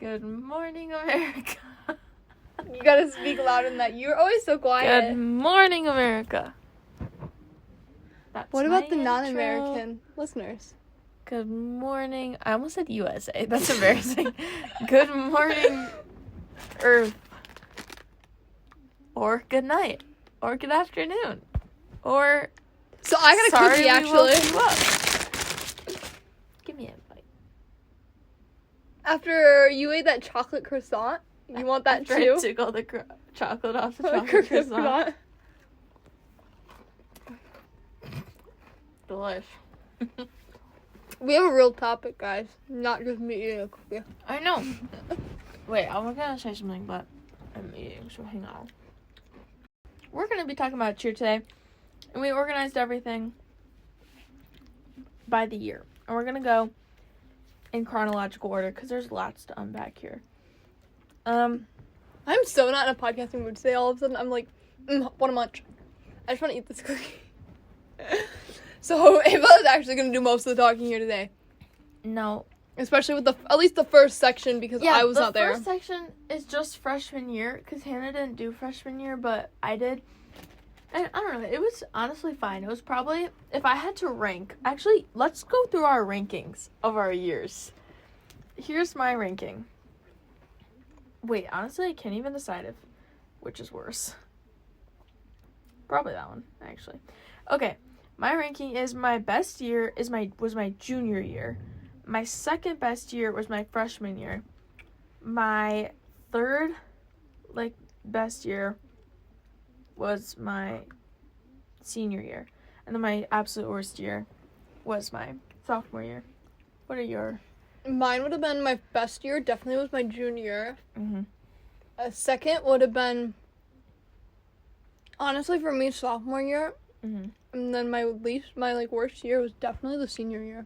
Good morning, America. You gotta speak louder than that. You're always so quiet. Good morning, America. That's What about the my non-American listeners? Good morning. I almost said USA. That's embarrassing. Good morning, Earth. Or good night. Or good afternoon. Or So I got a sorry cookie, we actually. woke you up. Give me a bite. After you ate that chocolate croissant, you want that After too? I took all the chocolate off the Chocolate chocolate croissant. Delish. We have a real topic, guys. Not just me eating a cookie. I know. Wait, I was gonna say something, but I'm eating, so hang on. We're gonna be talking about cheer today, and we organized everything by the year, and we're gonna go in chronological order because there's lots to unpack here. I'm so not in a podcasting mood today. All of a sudden, I'm like, what a munch. I just want to eat this cookie. So Ava is actually gonna do most of the talking here today, No. especially with at least the first section because I was not there. The first section is just freshman year because Hannah didn't do freshman year, but I did. And I don't know, it was honestly fine. It was probably, if I had to rank, actually, let's go through our rankings of our years. Here's my ranking. Wait, honestly, I can't even decide which is worse. Probably that one, actually. Okay, my ranking is my best year was my junior year. My second best year was my freshman year. My third, best year was my senior year. And then my absolute worst year was my sophomore year. What are your... Mine would have been my best year. Definitely was my junior. Mm-hmm. A second would have been, honestly, for me, sophomore year. Mm-hmm. And then my worst year was definitely the senior year.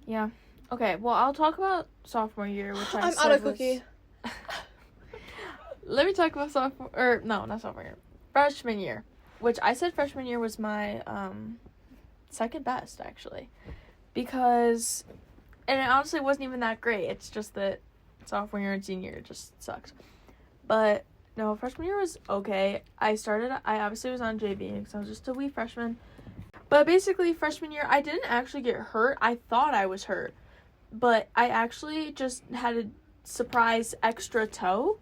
Yeah. Okay, well, I'll talk about sophomore year, which I'm out of cookie. Let me talk about not sophomore year. Freshman year, which I said freshman year was my second best, actually. Because, and it honestly wasn't even that great. It's just that sophomore year and senior year just sucked. But, no, freshman year was okay. I obviously was on JV because I was just a wee freshman. But basically, freshman year, I didn't actually get hurt. I thought I was hurt. But I actually just had a surprise extra toe.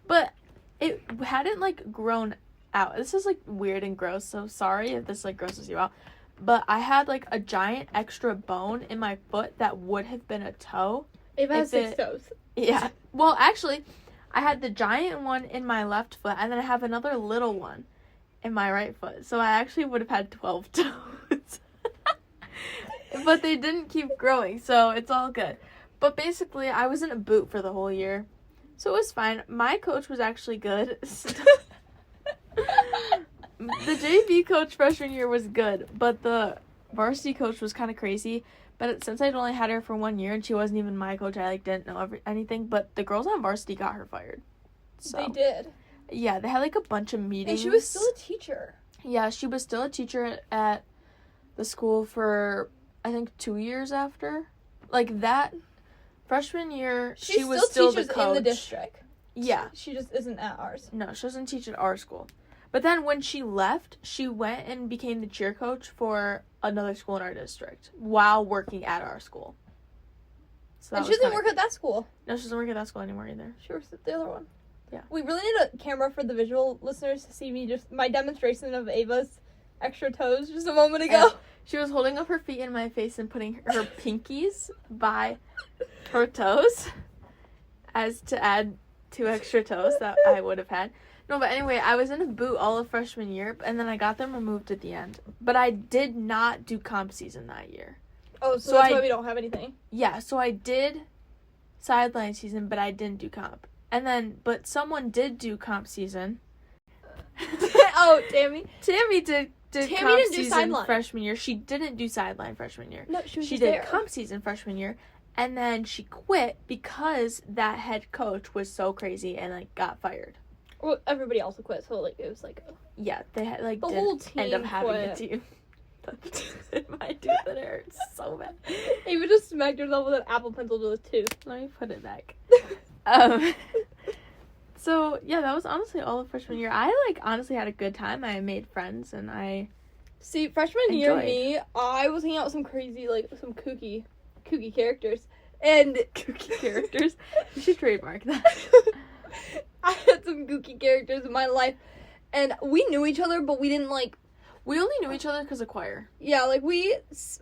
But it hadn't, grown out. This is, weird and gross, so sorry if this, grosses you out. But I had, a giant extra bone in my foot that would have been a toe. Ava has 6 toes. Yeah. Well, actually, I had the giant one in my left foot, and then I have another little one in my right foot. So I actually would have had 12 toes. But they didn't keep growing, so it's all good. But basically, I was in a boot for the whole year. So it was fine. My coach was actually good. The JV coach freshman year was good, but the varsity coach was kind of crazy. But since I'd only had her for 1 year and she wasn't even my coach, I didn't know anything. But the girls on varsity got her fired. So They did. yeah, they had a bunch of meetings. And she was still a teacher. Yeah, she was still a teacher at the school for I think 2 years after. That freshman year, she was still the coach in the district. Yeah. She just isn't at ours. No, she doesn't teach at our school. But then when she left, she went and became the cheer coach for another school in our district while working at our school. So And she doesn't work at that school. No, she doesn't work at that school anymore either. She works at the other one. Yeah. We really need a camera for the visual listeners to see my demonstration of Ava's extra toes just a moment ago. She was holding up her feet in my face and putting her pinkies by her toes as to add 2 extra toes that I would have had. No, but anyway, I was in a boot all of freshman year, and then I got them removed at the end. But I did not do comp season that year. Oh, so that's why we don't have anything. Yeah, so I did sideline season, but I didn't do comp. And then, but someone did do comp season. Oh, Tammy. Tammy did Tammy comp didn't do season sideline. freshman year. She didn't do sideline freshman year. No, she did there. comp season freshman year, and then she quit because that head coach was so crazy and got fired. Well, everybody else quit, so it was Yeah, they had the whole team end up having quit. a team. in my tooth and it hurts so bad. Ava just smacked herself with an Apple Pencil to the tooth. Let me put it back. So yeah, that was honestly all of freshman year. I honestly had a good time. I made friends and I See, freshman year enjoyed. me, I was hanging out with some crazy, some kooky characters. And Kooky characters. You should trademark that. I had some kooky characters in my life. And we knew each other, but we didn't, We only knew each other because of choir. yeah, we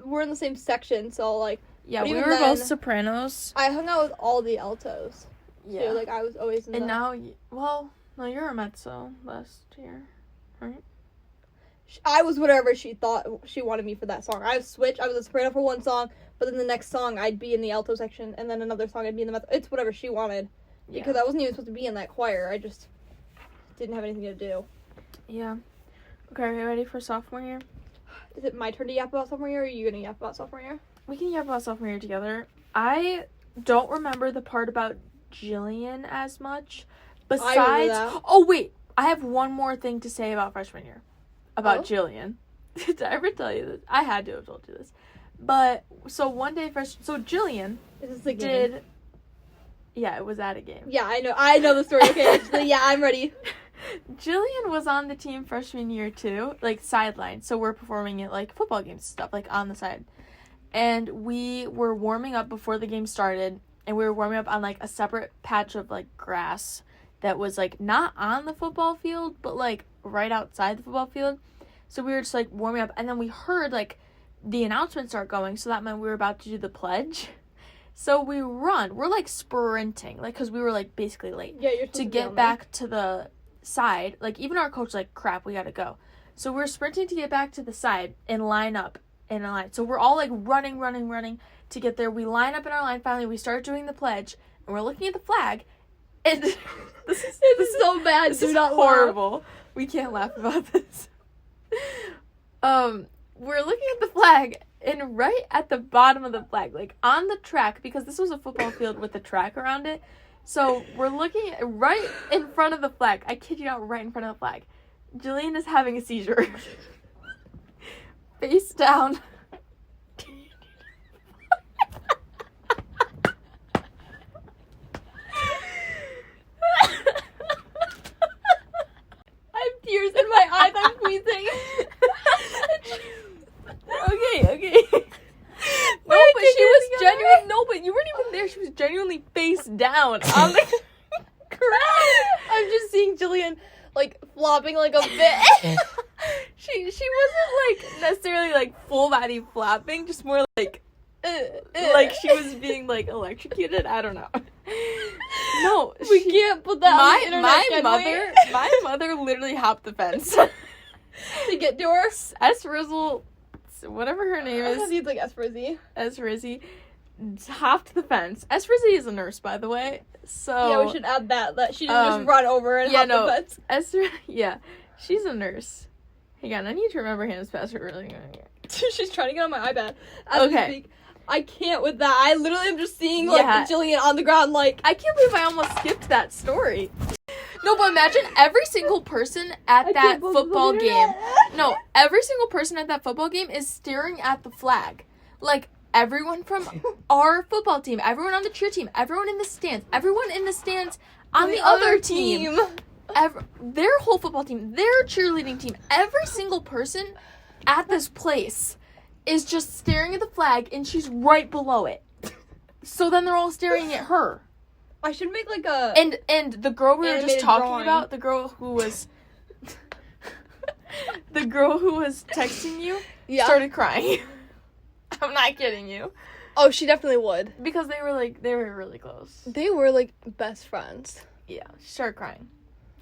were in the same section, so, Yeah, but we even were both then, sopranos. I hung out with all the altos. Yeah. So, I was always in And the... now, well, no, you're a mezzo last year, right? I was whatever she thought she wanted me for that song. I switched. I was a soprano for one song, but then the next song I'd be in the alto section, and then another song I'd be in the mezzo. It's whatever she wanted. Yeah. Because I wasn't even supposed to be in that choir. I just didn't have anything to do. Yeah. Okay, are you ready for sophomore year? Is it my turn to yap about sophomore year, or are you going to yap about sophomore year? We can yap about sophomore year together. I don't remember the part about Jillian as much. Besides, that. oh wait, I have one more thing to say about freshman year. About Oh? Jillian. Did I ever tell you this? I had to have told you this. But, so one day so Jillian Is this the game? did, yeah, it was at a game. Yeah, I know the story. Okay, actually, yeah, I'm ready. Jillian was on the team freshman year too, sideline. So we're performing at football games and stuff, on the side. And we were warming up before the game started, and we were warming up on a separate patch of grass that was not on the football field, but right outside the football field. So we were just warming up, and then we heard the announcement start going, so that meant we were about to do the pledge. So we run. We're sprinting, because we were basically late. Yeah, you're supposed To be get on back to the side. Even our coach crap, we gotta go. So we're sprinting to get back to the side and line up in a line. So we're all running to get there. We line up in our line. Finally, we start doing the pledge, and we're looking at the flag. And this is so bad. This Do is not laugh. horrible. We can't laugh about this. We're looking at the flag, and right at the bottom of the flag, on the track, because this was a football field with a track around it. So we're looking right in front of the flag. I kid you not, right in front of the flag. Jillian is having a seizure. Face down. I have tears in my eyes. I'm squeezing. Okay. No, but she was genuine. No, but you weren't even there. She was genuinely face down on the ground. I'm just seeing Jillian flopping a bit. She wasn't necessarily full body flapping, just more like she was being electrocuted. I don't know. No, We can't put that on the internet. my mother literally hopped the fence to get to her. S. Rizzle, whatever her name is, He's S for Z. S. Rizzy, hopped the fence. S. Rizzy is a nurse, by the way. So Yeah, we should add that she didn't just run over and hop the fence. Esther, yeah, she's a nurse. Hang on, I need to remember Hannah's password really. She's trying to get on my iPad. As we Okay. speak. I can't with that. I literally am just seeing Yeah. Jillian on the ground I can't believe I almost skipped that story. No, but imagine every single person at that football game. No, every single person at that football game is staring at the flag. Everyone from our football team, everyone on the cheer team, everyone in the stands on the other team. Their whole football team, their cheerleading team, every single person at this place is just staring at the flag, and she's right below it. So then they're all staring at her. I should make a And the girl we were just animated talking drawing. about, the girl who was texting you, started crying. I'm not kidding you. Oh, she definitely would. Because they were really close. They were best friends. Yeah, she started crying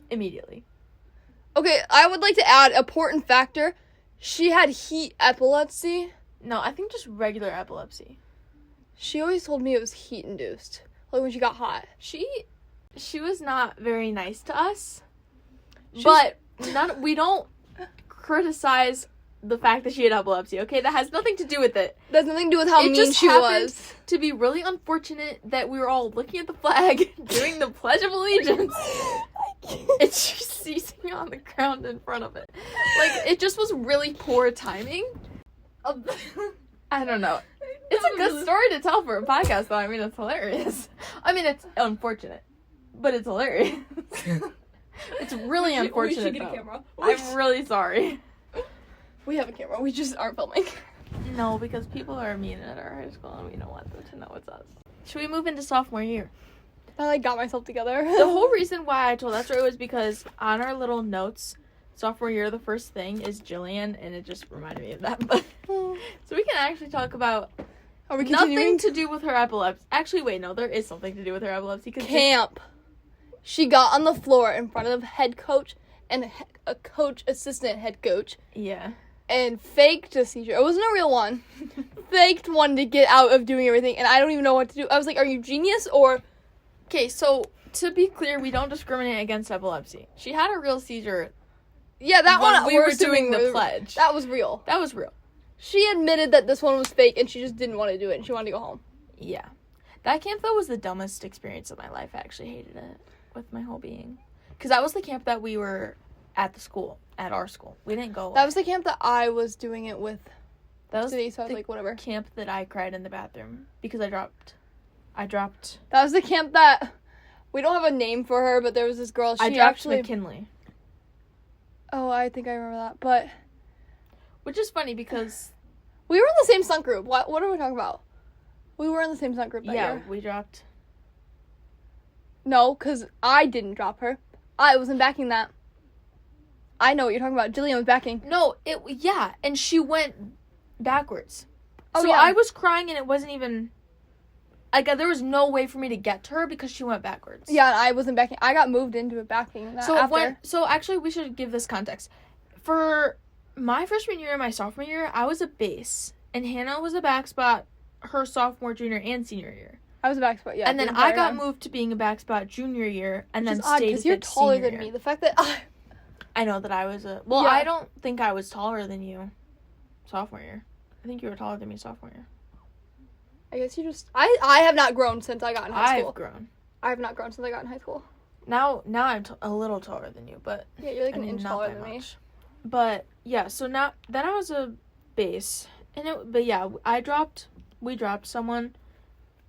immediately. Okay, I would like to add an important factor. She had heat epilepsy. No, I think just regular epilepsy. She always told me it was heat induced. When she got hot. She was not very nice to us. But we don't criticize the fact that she had epilepsy, okay? That has nothing to do with it. That has nothing to do with how It mean just she happened was. to be really unfortunate that we were all looking at the flag, doing the Pledge of Allegiance, and she's seizing on the ground in front of it. It just was really poor timing. I don't know. It's a good story to tell for a podcast, though. I mean, it's hilarious. I mean, it's unfortunate, but it's hilarious. It's really unfortunate, We should get though. a camera. I'm really sorry. We have a camera. We just aren't filming. No, because people are mean at our high school, and we don't want them to know it's us. Should we move into sophomore year? I, like, got myself together. The whole reason why I told that story was because on our little notes, sophomore year, the first thing is Jillian, and it just reminded me of that. But so we can actually talk about Are we nothing continuing? to do with her epilepsy. Actually, wait, no, there is something to do with her epilepsy. Camp. She got on the floor in front of head coach and a coach, assistant head coach, Yeah. and faked a seizure. It wasn't a real one. Faked one to get out of doing everything, and I don't even know what to do. I was like, are you genius or... Okay, so to be clear, we don't discriminate against epilepsy. She had a real seizure. Yeah, that when one we were doing the pledge. That was real. That was real. She admitted that this one was fake, and she just didn't want to do it, and she wanted to go home. Yeah. That camp, though, was the dumbest experience of my life. I actually hated it with my whole being. Because that was the camp that we were at the school, at our school. We didn't go. That was the camp that I was doing it with. That was Today, so I was the like, whatever. camp that I cried in the bathroom because I dropped. That was the camp that... We don't have a name for her, but there was this girl. I She dropped actually... McKinley. Oh, I think I remember that, but... Which is funny because... We were in the same stunt group. What are we talking about? We were in the same stunt group that year. we dropped. No, because I didn't drop her. I wasn't backing that. I know what you're talking about. Jillian was backing. No, and she went backwards. Oh, So yeah. I was crying and it wasn't even... Like, there was no way for me to get to her because she went backwards. Yeah, and I wasn't backing. I got moved into it backing that after. So actually, we should give this context. For my freshman year and my sophomore year, I was a base. And Hannah was a back spot her sophomore, junior, and senior year. I was a back spot, yeah. And then I got moved to being a back spot junior year and then stayed because you're with taller senior than me. year. The fact that I know that I was a... Well, Yeah. I don't think I was taller than you sophomore year. I think you were taller than me sophomore year. I guess you just... I have not grown since I got in high school. I've grown. I have not grown since I got in high school. Now I'm a little taller than you, but... Yeah, you're like I an mean, inch not taller that than me. much. But, yeah, so now... Then I was a base. But, yeah, we dropped someone,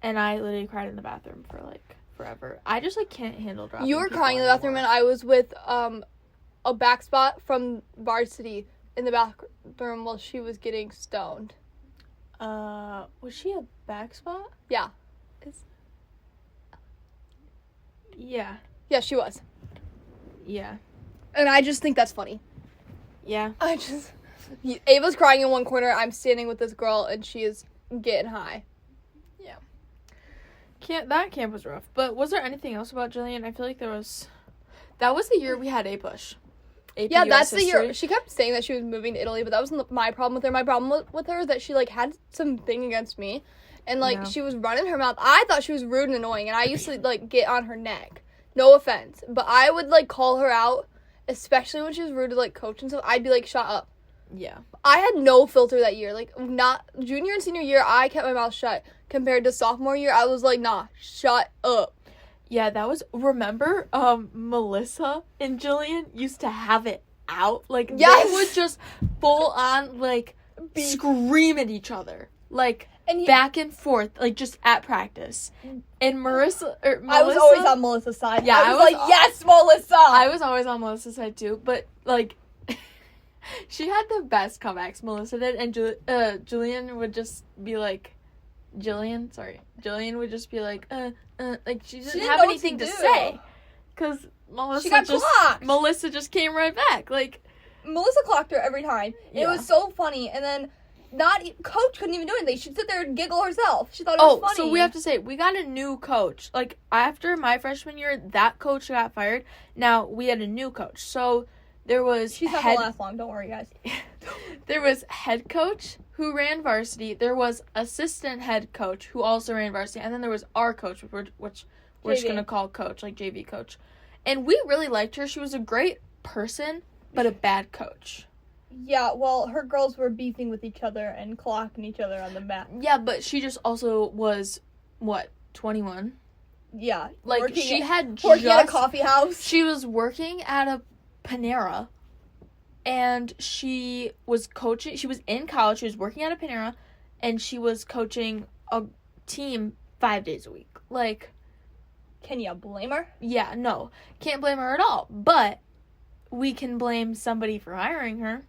and I literally cried in the bathroom for, like, forever. I just, like, can't handle dropping You were people crying in the bathroom, anymore. and I was with a back spot from varsity in the bathroom while she was getting stoned. Was she a back spot? Yeah. Yeah. Yeah, she was. Yeah. And I just think that's funny. Yeah. Ava's crying in one corner, I'm standing with this girl, and she is getting high. That camp was rough. But was there anything else about Jillian? I feel like there was... That was the year we had A-Push. AP Yeah, US that's the history. year. She kept saying that she was moving to Italy, but that wasn't my problem with her. My problem with her is that she, like, had something against me. And, like, Yeah. she was running her mouth. I thought she was rude and annoying, and I used to, like, get on her neck. No offense. But I would, like, call her out, especially when she was rude to, like, coach and stuff. I'd be like, shut up. Yeah. I had no filter that year. Like, not junior and senior year, I kept my mouth shut. Compared to sophomore year, I was like, nah, shut up. Yeah, that was... Remember, Melissa and Jillian used to have it out? Like, Yes! they would just full on, like, scream at each other. Like, And back and forth, like, just at practice. And Melissa... I was always on Melissa's side. Yeah, I was like, yes, Melissa! I was always on Melissa's side, too. But, like... She had the best comebacks, Melissa did, and Jillian would just be like... Jillian would just be like, like, she didn't have know what anything to do. say. Because She got clocked. Melissa just came right back. Like, Melissa clocked her every time. Yeah. It was so funny. And then, coach couldn't even do anything. She'd sit there and giggle herself. She thought it was funny. so we have to say, we got a new coach. Like, after my freshman year, that coach got fired. Now, we had a new coach. So, there was She's not gonna last long. Don't worry, guys. There was head coach who ran varsity. There was assistant head coach who also ran varsity. And then there was our coach, which we're just going to call coach, like JV coach. And we really liked her. She was a great person, but a bad coach. Yeah, well, her girls were beefing with each other and clocking each other on the mat. Yeah, but she just also was, 21? Yeah. Like, working at a coffee house. She was working at a Panera and she was coaching. She was in college. She was working at a Panera, and she was coaching a team 5 days a week. Like, Can you blame her? yeah, no, can't blame her at all. But we can blame somebody for hiring her.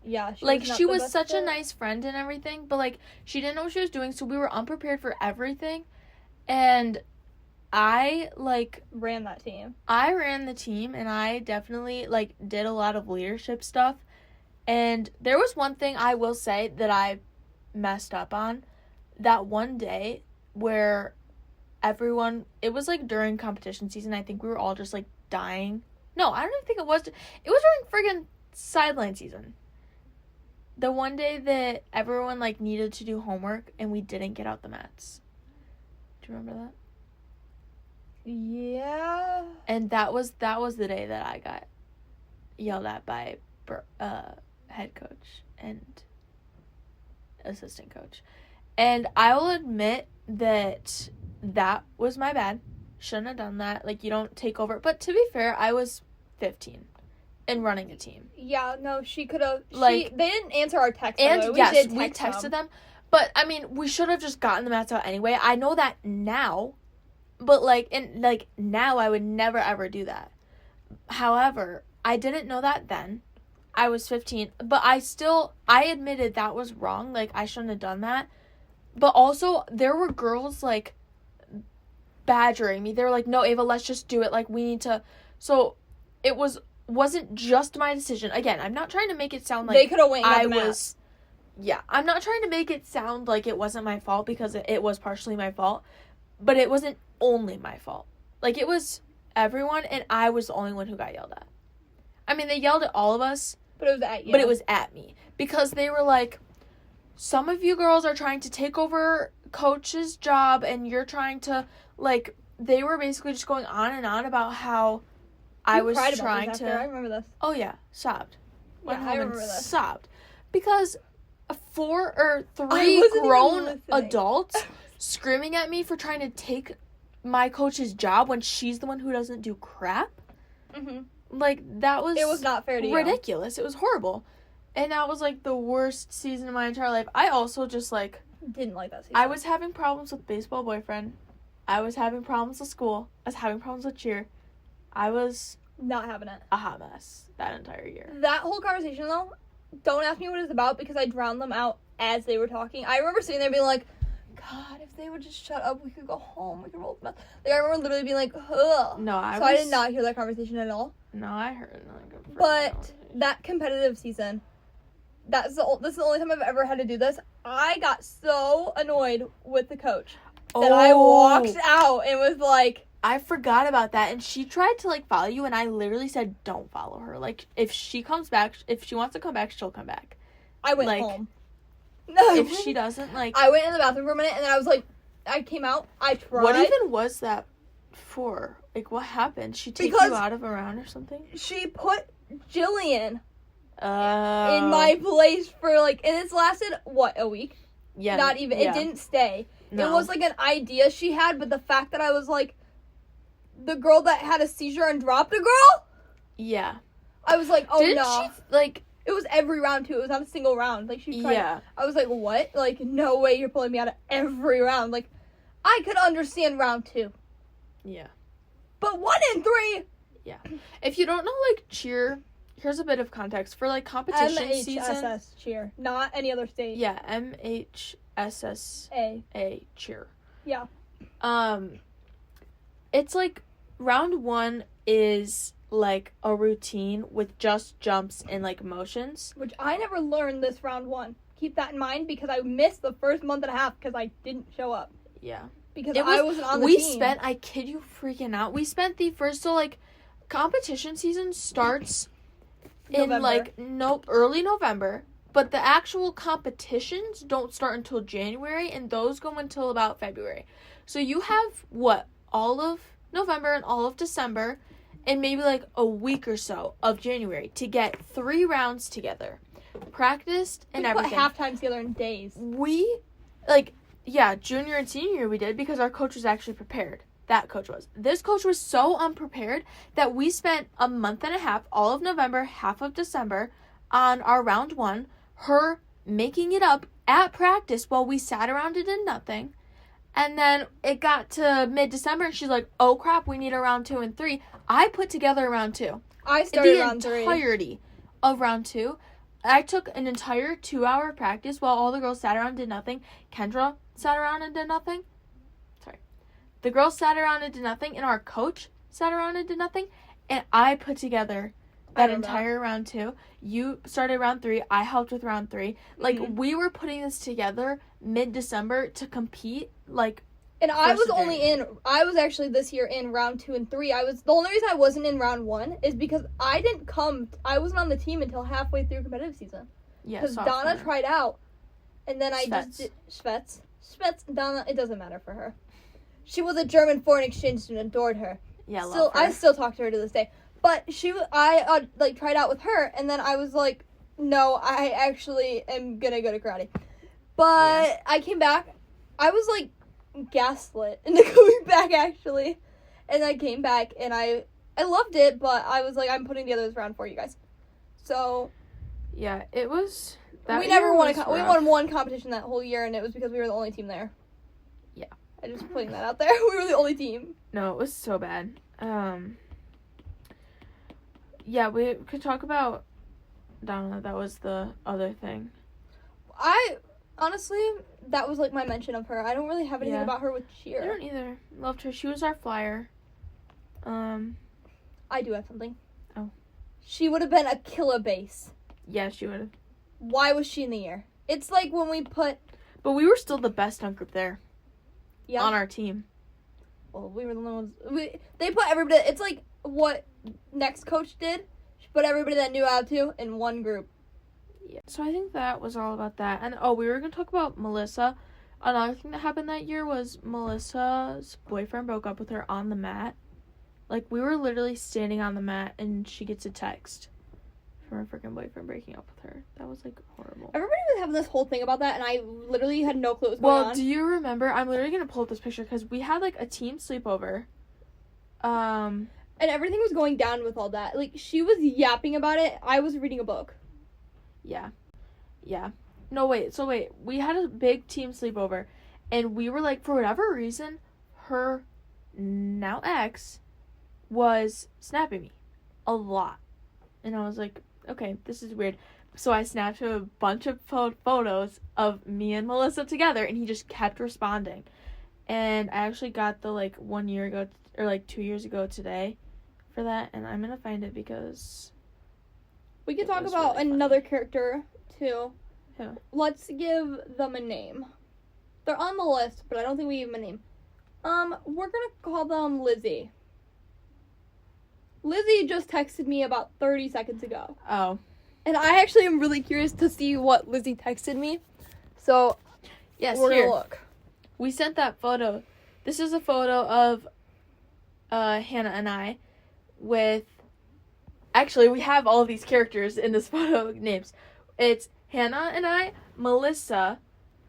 Yeah, She was such a nice friend and everything, but, like, she didn't know what she was doing, so we were unprepared for everything. And I, like... ran that team. I ran the team, and I definitely, like, did a lot of leadership stuff. And there was one thing I will say that I messed up on. That one day where everyone... It was, like, during competition season. I think we were all just, like, dying. No, I don't even think it was. It was during friggin' sideline season. The one day that everyone, like, needed to do homework and we didn't get out the mats. Do you remember that? Yeah. And that was the day that I got yelled at by head coach and assistant coach. And I will admit that was my bad. Shouldn't have done that. Like, you don't take over. But to be fair, I was 15. And running a team. Yeah, no, she could have. Like, they didn't answer our text. And yes, we texted them. But I mean, we should have just gotten the mats out anyway. I know that now, but now I would never ever do that. However, I didn't know that then. I was 15, but I admitted that was wrong. Like, I shouldn't have done that. But also, there were girls like badgering me. They were like, "No, Ava, let's just do it. Like, we need to." So it wasn't just my decision. Again, I'm not trying to make it sound like they could have went. I'm not trying to make it sound like it wasn't my fault, because it was partially my fault, but it wasn't only my fault. Like, it was everyone, and I was the only one who got yelled at. I mean, they yelled at all of us, but it was at you. But it was at me, because they were like, some of you girls are trying to take over coach's job, and you're trying to, like, they were basically just going on and on about how I was trying to. I remember this. Oh yeah, sobbed. Yeah, I remember this. Sobbed, because 4 or 3 grown adults screaming at me for trying to take my coach's job when she's the one who doesn't do crap. Mhm. Like, that was. It was not fair to you. Ridiculous. It was horrible, and that was like the worst season of my entire life. I also just didn't like that season. I was having problems with baseball boyfriend. I was having problems with school. I was having problems with cheer. I was not having it. A hot mess that entire year. That whole conversation, though, don't ask me what it's about, because I drowned them out as they were talking. I remember sitting there being like, God, if they would just shut up, we could go home. We could roll the mess. Like, I remember literally being like, ugh. No, I did not hear that conversation at all. No, I heard it. But that competitive season, this is the only time I've ever had to do this. I got so annoyed with the coach that I walked out and was like, I forgot about that, and she tried to, like, follow you, and I literally said, don't follow her. Like, if she comes back, if she wants to come back, she'll come back. I went home. No. If she doesn't, like... I went in the bathroom for a minute, and then I was like, I came out, I tried. What even was that for? Like, what happened? She took you out of a round or something? She put Jillian in my place for, like, and it's lasted, what, a week? Yeah. Not even. Yeah. It didn't stay. No. It was, like, an idea she had, but the fact that I was, like, the girl that had a seizure and dropped a girl? Yeah. I was like, oh, no. Didn't she, like... It was every round, too. It was not a single round. Like, she tried... Yeah. I was like, what? Like, no way you're pulling me out of every round. Like, I could understand round 2. Yeah. But 1 and 3... Yeah. If you don't know, like, cheer... Here's a bit of context. For, like, competition season... MHSS cheer. Not any other state. Yeah, MHSSA cheer. Yeah. It's, like, round 1 is, like, a routine with just jumps and, like, motions. Which I never learned this round 1. Keep that in mind, because I missed the first month and a half because I didn't show up. Yeah. Because I wasn't on the team. I kid you freaking out, we spent the first, so, like, competition season starts in, like, early November, but the actual competitions don't start until January, and those go until about February. So you have, all of November and all of December, and maybe, like, a week or so of January to get 3 rounds together. Practiced and everything. We put halftime together in days. We, like, yeah, junior and senior year we did, because our coach was actually prepared. that coach was. This coach was so unprepared that we spent a month and a half, all of November, half of December, on our round 1, her making it up at practice while we sat around and did nothing. And then it got to mid-December, and she's like, oh, crap, we need a round 2 and 3. I put together a round 2. I started round 3. The entirety of round 2. I took an entire 2-hour practice while all the girls sat around and did nothing. Kendra sat around and did nothing. Sorry. The girls sat around and did nothing, and our coach sat around and did nothing. And I put together that entire round 2. You started round 3. I helped with round 3. Like, we were putting this together mid-December to compete, like, and I was actually this year in round 2 and 3. The only reason I wasn't in round 1 is because I wasn't on the team until halfway through competitive season. Yeah, because Donna tried out, and then I just did Svets, Donna, it doesn't matter for her. She was a German foreign exchange student, adored her. Yeah, love her. I still talk to her to this day. But I tried out with her, and then I was like, no, I actually am gonna go to karate. But I came back, I was like, gaslit into going back actually, and I came back and I loved it, but I was like, I'm putting together this round for you guys. So yeah, it was that we never won we won one competition that whole year, and it was because we were the only team there. Yeah, I just putting that out there. We were the only team. No, it was so bad. Yeah, we could talk about Donna. That was the other thing. Honestly, that was, like, my mention of her. I don't really have anything about her with cheer. I don't either. Loved her. She was our flyer. I do have something. Oh. She would have been a killer base. Yeah, she would have. Why was she in the year? It's like when we put... But we were still the best dunk group there. Yeah. On our team. Well, we were the only ones... They put everybody... It's like what next coach did. She put everybody that knew how to in one group. Yeah. So I think that was all about that. And we were going to talk about Melissa. Another thing that happened that year was Melissa's boyfriend broke up with her on the mat. Like, we were literally standing on the mat, and she gets a text from her freaking boyfriend breaking up with her. That was, like, horrible. Everybody was having this whole thing about that, and I literally had no clue what was going on. Well, do you remember? I'm literally going to pull up this picture, because we had, like, a team sleepover. And everything was going down with all that. Like, she was yapping about it. I was reading a book. Yeah. No, wait. So, wait. We had a big team sleepover. And we were, like, for whatever reason, her now ex was snapping me a lot. And I was like, okay, this is weird. So I snapped him a bunch of photos of me and Melissa together. And he just kept responding. And I actually got the, like, 1 year ago, or, like, 2 years ago today for that. And I'm going to find it because... We could talk about really another character, too. Who? Let's give them a name. They're on the list, but I don't think we give them a name. We're gonna call them Lizzie. Lizzie just texted me about 30 seconds ago. Oh. And I actually am really curious to see what Lizzie texted me. So, yes, we're gonna look. We sent that photo. This is a photo of Hannah and I with... Actually, we have all of these characters in this photo names. It's Hannah and I, Melissa,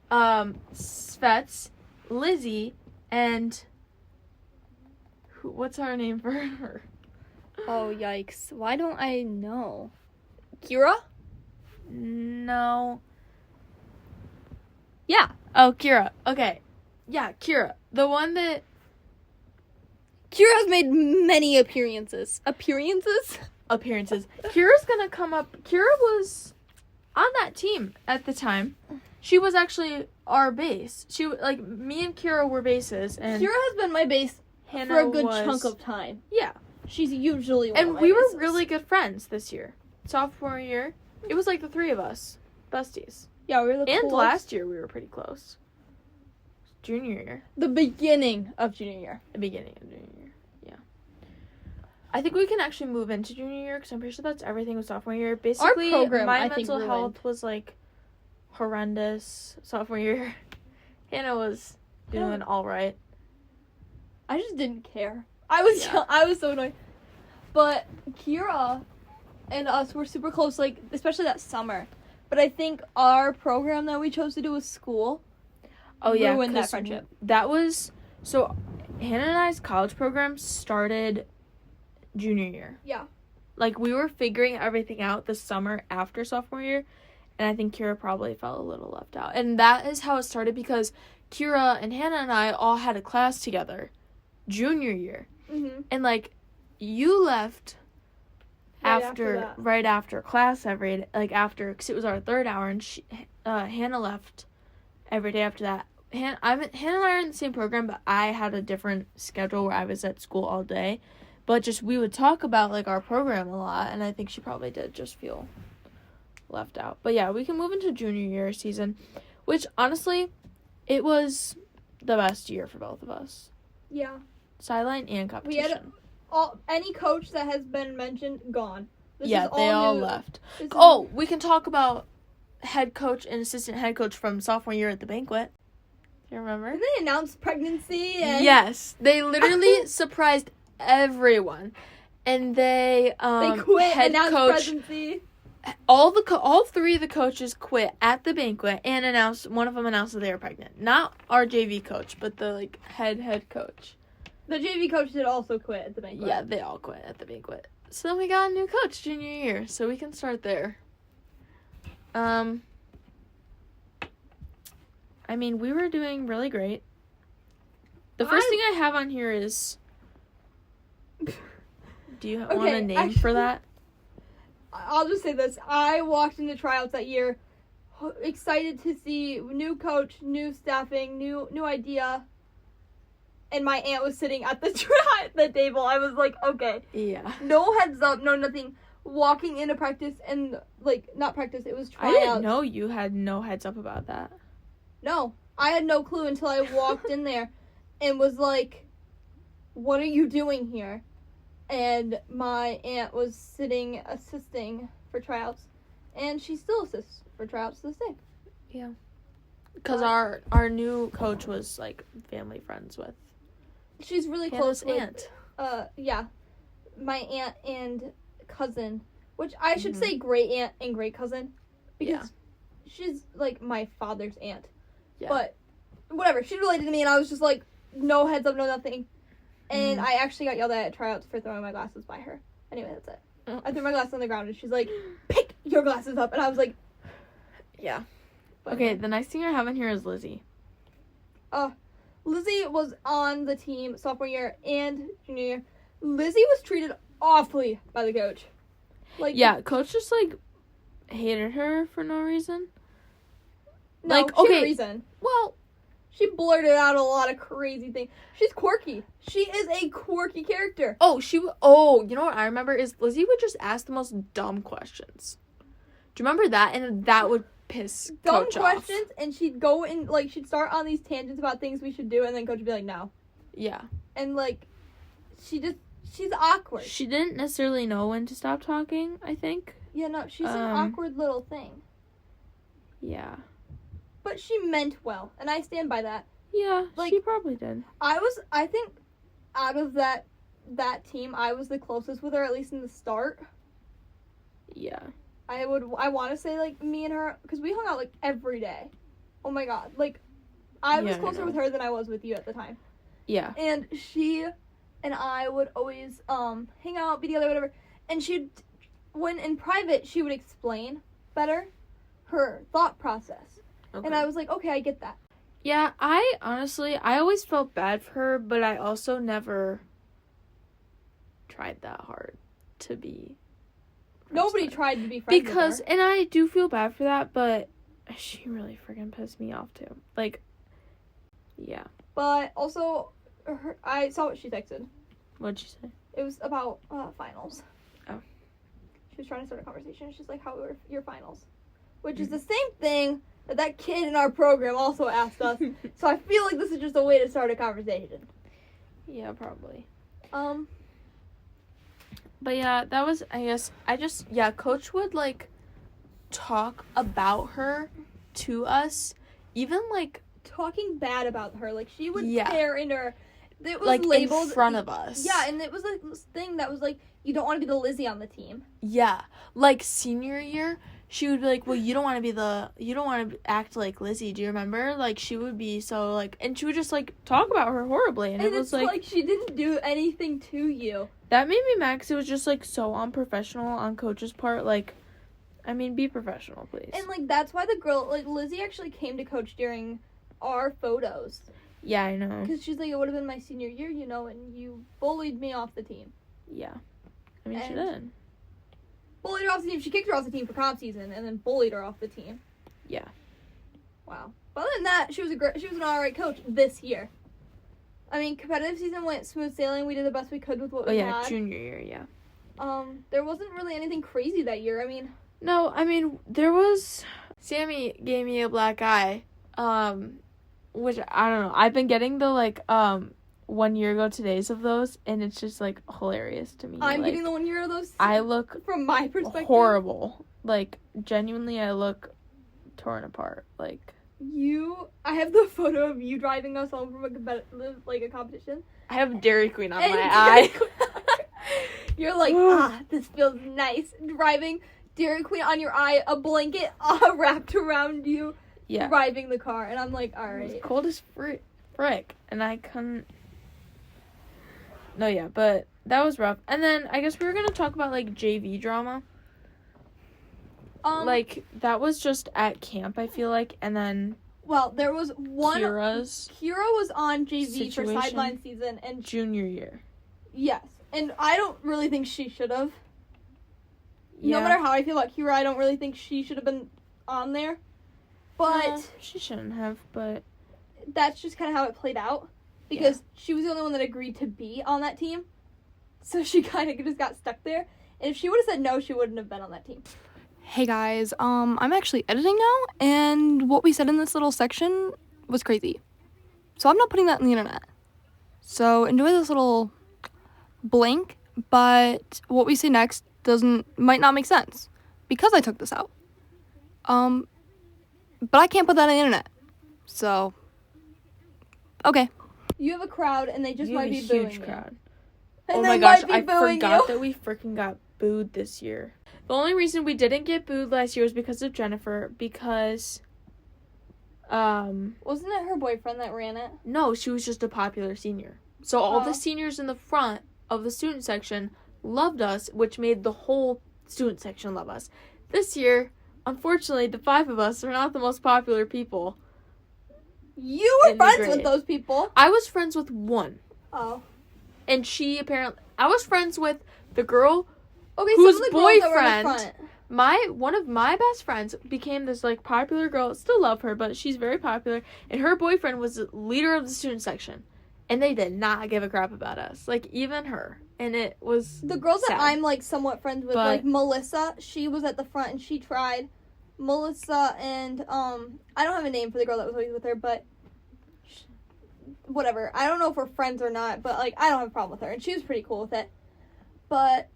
Svets, Lizzie, and... What's our name for her? Oh, yikes. Why don't I know? Kira? No. Yeah. Oh, Kira. Okay. Yeah, Kira. The one that... Kira has made many appearances. Appearances. Kira's gonna come up. Kira was on that team at the time. She was actually our base. Me and Kira were bases, and Kira has been my base for a good chunk of time. Yeah. She's usually one of my we bases. Were really good friends this year. Sophomore year. It was like the three of us. Besties. Yeah, we were the And last year we were pretty close. Junior year. The beginning of junior year. I think we can actually move into junior year because I'm pretty sure that's everything with sophomore year. Basically, our program, my mental health was, like, horrendous sophomore year. Hannah was doing all right. I just didn't care. I was so annoyed. But Kira and us were super close, like, especially that summer. But I think our program that we chose to do with school ruined that friendship. That was... So, Hannah and I's college program started junior year. Yeah. Like, we were figuring everything out the summer after sophomore year, and I think Kira probably felt a little left out. And that is how it started because Kira and Hannah and I all had a class together junior year. Mm-hmm. And, like, you left right after class because it was our third hour, and Hannah left every day after that. Hannah and I are in the same program, but I had a different schedule where I was at school all day. But just we would talk about, like, our program a lot, and I think she probably did just feel left out. But yeah, we can move into junior year season, which honestly, it was the best year for both of us. Yeah. Sideline and competition. We had any coach that has been mentioned gone. They all left. We can talk about head coach and assistant head coach from sophomore year at the banquet. Do you remember? Did they announce pregnancy? Yes, they literally surprised everyone, and they quit. Head announced coach. pregnancy. All three of the coaches quit at the banquet and one of them announced that they were pregnant. Not our JV coach, but the head coach. The JV coach did also quit at the banquet. Yeah, they all quit at the banquet. So then we got a new coach junior year, so we can start there. I mean, we were doing really great. The first thing I have on here is, do you want a name for that? I'll just say this. I walked into tryouts that year excited to see new coach, new staffing, new idea. And my aunt was sitting at the table. I was like, okay. Yeah. No heads up, no nothing. Walking into practice and, not practice, it was tryouts. I didn't know you had no heads up about that. No. I had no clue until I walked in there and was like, what are you doing here? And my aunt was assisting for tryouts. And she still assists for tryouts to this day. Yeah. Because our new coach was, family friends with She's really Hannah's close aunt. Yeah. My aunt and cousin. Which I should say great aunt and great cousin. Because she's, my father's aunt. Yeah. But, whatever. She's related to me, and I was just like, no heads up, no nothing. And I actually got yelled at tryouts for throwing my glasses by her. Anyway, that's it. Oh. I threw my glasses on the ground, and she's like, pick your glasses up. And I was like... Yeah. Okay, the next thing I have in here is Lizzie. Lizzie was on the team sophomore year and junior year. Lizzie was treated awfully by the coach. Coach just, hated her for no reason. No, she had a reason. Well... She blurted out a lot of crazy things. She's quirky. She is a quirky character. You know what I remember is Lizzie would just ask the most dumb questions. Do you remember that? And that would piss Coach off. Dumb questions, and she'd go and, she'd start on these tangents about things we should do, and then Coach would be like, no. Yeah. And, she's awkward. She didn't necessarily know when to stop talking, I think. Yeah, no, she's an awkward little thing. Yeah. But she meant well, and I stand by that. Yeah, she probably did. I think, out of that team, I was the closest with her, at least in the start. Yeah. I want to say, me and her, because we hung out, every day. Oh my god. I was closer with her than I was with you at the time. Yeah. And she and I would always, hang out, be together, whatever. And when in private, she would explain better her thought process. Okay. And I was like, okay, I get that. Yeah, I always felt bad for her, but I also never tried that hard to be. Nobody tried to be friends with her. And I do feel bad for that, but she really freaking pissed me off too. Yeah. But also, I saw what she texted. What'd she say? It was about finals. Oh. She was trying to start a conversation. She's like, how were your finals? Which is the same thing that kid in our program also asked us. So I feel like this is just a way to start a conversation. Yeah, probably. But yeah, that was, I guess, Coach would, talk about her to us, even, talking bad about her. She would tear into her. It was labeled in front of us. Yeah, and it was, this thing that was, you don't want to be the Lizzie on the team. Yeah. Senior year, she would be like, well, you don't want to act like Lizzie. Do you remember? Like, she would be so, like, and she would just, like, talk about her horribly. And it was, like, she didn't do anything to you. That made me mad because it was just, like, so unprofessional on Coach's part. Like, I mean, be professional, please. And, like, that's why the girl, like, Lizzie actually came to Coach during our photos. Yeah, I know. Because she's like, it would have been my senior year, you know, and you bullied me off the team. Yeah. I mean, she did. Bullied her off the team. She kicked her off the team for comp season and then bullied her off the team. Yeah. Wow. But other than that, she was an alright coach this year. I mean, competitive season went smooth sailing. We did the best we could with what we had. Junior year, yeah. There wasn't really anything crazy that year. I mean... No, I mean, there was... Sammy gave me a black eye, which, I don't know. I've been getting the, like, 1 year ago today's of those, and it's just, like, hilarious to me. I'm like, getting the 1 year of those. I look from my perspective horrible. Like, genuinely, I look torn apart. Like, I have the photo of you driving us home from a competition. I have Dairy Queen on my eye. You're like, this feels nice. Driving Dairy Queen on your eye, a blanket wrapped around you. Yeah. Driving the car, and I'm like, all right. It's cold as frick, and I couldn't. No, yeah, but that was rough. And then I guess we were gonna talk about like JV drama. Like that was just at camp, I feel like, and then. Well, there was one. Kira was on JV for sideline season and junior year. Yes, and I don't really think she should have. Yeah. No matter how I feel about Kira, I don't really think she should have been on there. But she shouldn't have, but that's just kind of how it played out because she was the only one that agreed to be on that team. So she kind of just got stuck there. And if she would have said no, she wouldn't have been on that team. Hey guys, I'm actually editing now, and what we said in this little section was crazy. So I'm not putting that on the internet. So enjoy this little blank, but what we say next might not make sense because I took this out. But I can't put that on the internet. So, okay. You have a crowd, and they just might be booing you. Huge crowd. And oh my gosh, I forgot that we freaking got booed this year. The only reason we didn't get booed last year was because of Jennifer, because, wasn't it her boyfriend that ran it? No, she was just a popular senior. So all the seniors in the front of the student section loved us, which made the whole student section love us. This year, unfortunately, the 5 of us are not the most popular people. You were friends with those people. I was friends with one. Oh. And I was friends with the girl whose boyfriend, one of my best friends became this, like, popular girl. Still love her, but she's very popular. And her boyfriend was the leader of the student section. And they did not give a crap about us. Like, even her. And it was the girls sad. That I'm, like, somewhat friends with, like, Melissa, she was at the front and she tried. Melissa and, I don't have a name for the girl that was always with her, but whatever. I don't know if we're friends or not, but, like, I don't have a problem with her. And she was pretty cool with it. But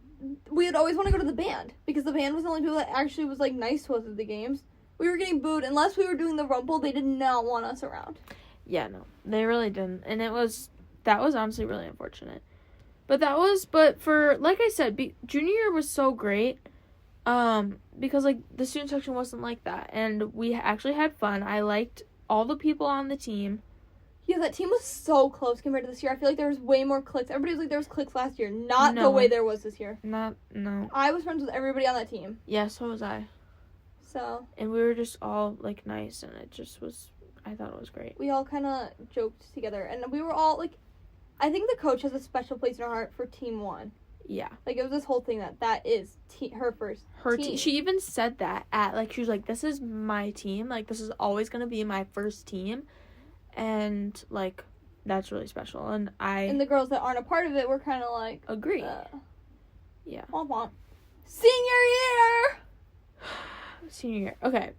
we would always want to go to the band because the band was the only people that actually was, like, nice to us at the games. We were getting booed. Unless we were doing the rumble, they did not want us around. Yeah, no. They really didn't. And that was honestly really unfortunate. But for, like I said, junior year was so great. Because, like, the student section wasn't like that. And we actually had fun. I liked all the people on the team. Yeah, that team was so close compared to this year. I feel like there was way more cliques. Everybody was like, there was cliques last year. Not the way there was this year. No. I was friends with everybody on that team. Yeah, so was I. So. And we were just all, like, nice. And it just was, I thought it was great. We all kind of joked together. And we were all, like, I think the coach has a special place in her heart for Team 1. Yeah. Like, it was this whole thing that is her first team. She even said that she was like, this is my team. Like, this is always going to be my first team. And, like, that's really special. And the girls that aren't a part of it were kind of like... Agree. Yeah. Womp womp. Senior year! Senior year. Okay.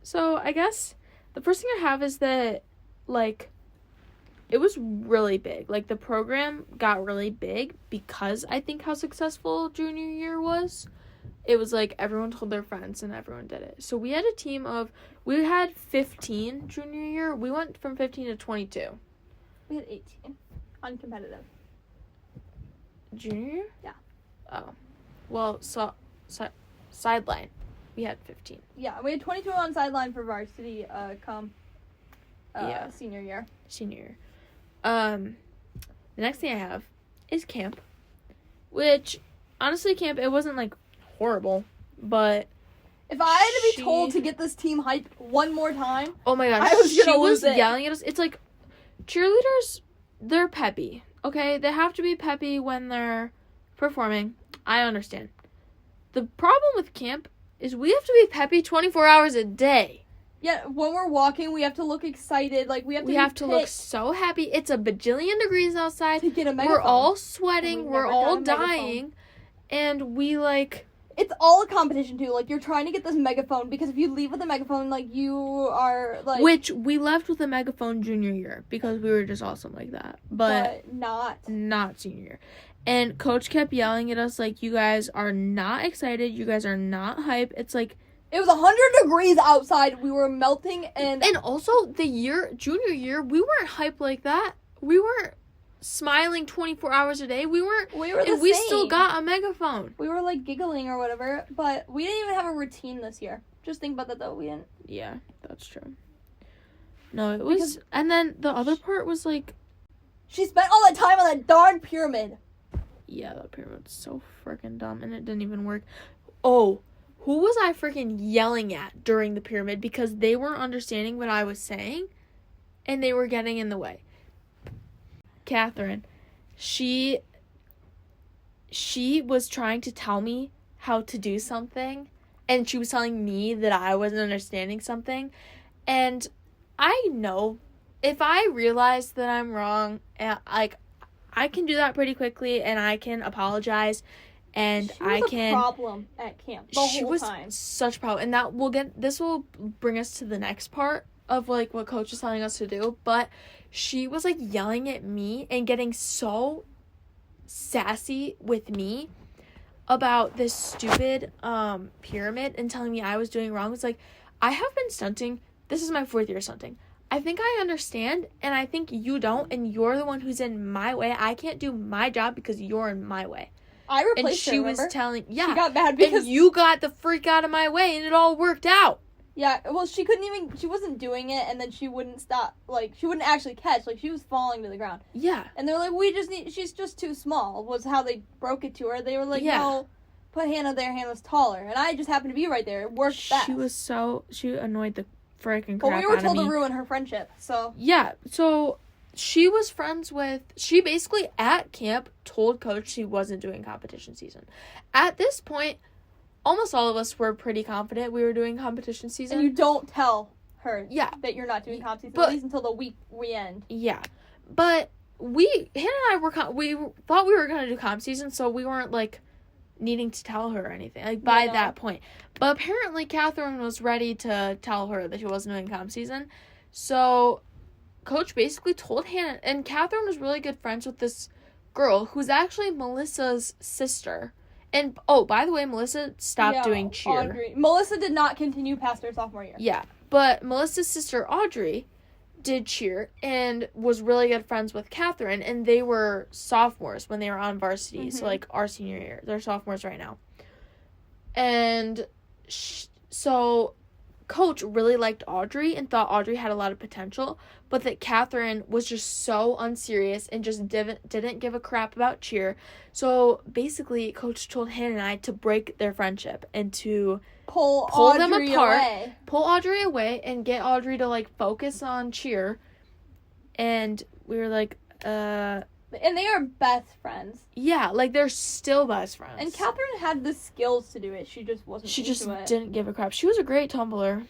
So, I guess the first thing I have is that, like, it was really big. Like, the program got really big because I think how successful junior year was. It was, like, everyone told their friends and everyone did it. So we had a team we had 15 junior year. We went from 15 to 22. We had 18. Uncompetitive. Junior year? Yeah. Oh. Well, sideline. We had 15. Yeah, we had 22 on sideline for varsity Yeah. senior year. Senior year. The next thing I have is camp. Which, honestly, camp, it wasn't, like, horrible. But if I had to be told to get this team hyped one more time, oh my gosh, I was gonna she was lose it. yelling at us. It's like, cheerleaders, they're peppy, okay? They have to be peppy when they're performing. I understand. The problem with camp is we have to be peppy 24 hours a day. Yeah, when we're walking, we have to look excited. Like, we have to look so happy. It's a bajillion degrees outside. to get a megaphone. We're all sweating. And we We're never all got a megaphone. dying. And we, like... It's all a competition, too. Like, you're trying to get this megaphone, because if you leave with a megaphone, like, you are, like... Which, we left with a megaphone junior year, because we were just awesome like that. But not senior year. And Coach kept yelling at us, like, you guys are not excited. You guys are not hype. It's like... It was 100 degrees outside. We were melting, and also, junior year, we weren't hype like that. We weren't smiling 24 hours a day. We still got a megaphone. We were, like, giggling or whatever, but we didn't even have a routine this year. Just think about that, though. We didn't. Yeah, that's true. No, it was... And then the other part was, like... She spent all that time on that darn pyramid. Yeah, that pyramid's so freaking dumb, and it didn't even work. Oh, who was I freaking yelling at during the pyramid because they weren't understanding what I was saying, and they were getting in the way? Catherine. She was trying to tell me how to do something, and she was telling me that I wasn't understanding something, and I know if I realize that I'm wrong, like, I can do that pretty quickly, and I can apologize, and I can... She was a problem at camp the whole time. She was such a problem, and this will bring us to the next part of, like, what Coach is telling us to do, but she was, like, yelling at me and getting so sassy with me about this stupid pyramid and telling me I was doing wrong. It's like, I have been stunting. This is my 4th year stunting. I think I understand, and I think you don't, and you're the one who's in my way. I can't do my job because you're in my way. I replaced her, And she remember? was telling... Yeah. She got mad because... And you got the freak out of my way, and it all worked out. Yeah, well, she wasn't doing it, and then she wouldn't stop, like, she wouldn't actually catch, like, she was falling to the ground. Yeah. And they're like, she's just too small, was how they broke it to her. They were like, Yeah. no, put Hannah there, Hannah's taller. And I just happened to be right there. It worked best. She annoyed the freaking crap But we were out told of me. to ruin her friendship, so. Yeah, so she was friends with... She basically, at camp, told Coach she wasn't doing competition season. At this point, almost all of us were pretty confident we were doing competition season. And you don't tell her Yeah. that you're not doing comp season, But- at least until the week we end. Yeah. But Hannah and I we thought we were going to do comp season, so we weren't, like, needing to tell her or anything, like, by that point. But apparently Catherine was ready to tell her that she wasn't doing comp season. So Coach basically told Hannah, and Catherine was really good friends with this girl who's actually Melissa's sister. And, oh, by the way, Melissa stopped doing cheer. Audrey. Melissa did not continue past her sophomore year. Yeah, but Melissa's sister, Audrey, did cheer and was really good friends with Catherine, and they were sophomores when they were on varsity, so, like, our senior year. They're sophomores right now. And so Coach really liked Audrey and thought Audrey had a lot of potential, but that Catherine was just so unserious and just didn't give a crap about cheer. So basically, Coach told Hannah and I to break their friendship and to pull them apart, pull Audrey away, and get Audrey to, like, focus on cheer. And we were like, And they are best friends. yeah, like, they're still best friends. And Catherine had the skills to do it. She just wasn't She into just it. didn't give a crap. She was a great tumbler.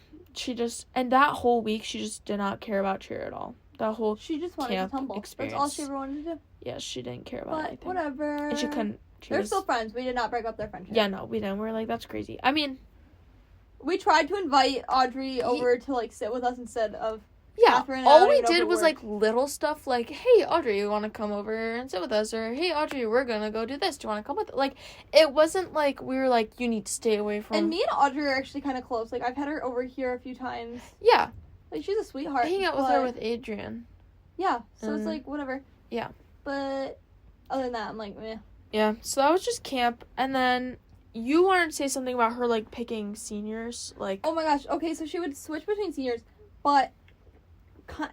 And that whole week, she just did not care about cheer at all. That whole She just wanted camp to tumble. experience. That's all she ever wanted to do. Yeah, she didn't care about But anything. whatever. And she couldn't. They're still friends. We did not break up their friendship. Yeah, no, we didn't. We were like, that's crazy. I mean, We tried to invite Audrey over to, like, sit with us instead of yeah, Catherine and all I we didn't know if did it was, worked. like, little stuff like, hey, Audrey, you want to come over and sit with us? Or, hey, Audrey, we're going to go do this. Do you want to come with us? Like, it wasn't like we were like, you need to stay away from... And me and Audrey are actually kind of close. Like, I've had her over here a few times. Yeah. Like, she's a sweetheart. I hang out with her with Adrian. Yeah, so it's like, whatever. Yeah. But other than that, I'm like, meh. Yeah, so that was just camp. And then you wanted to say something about her, like, picking seniors, like... Oh my gosh, okay, so she would switch between seniors, but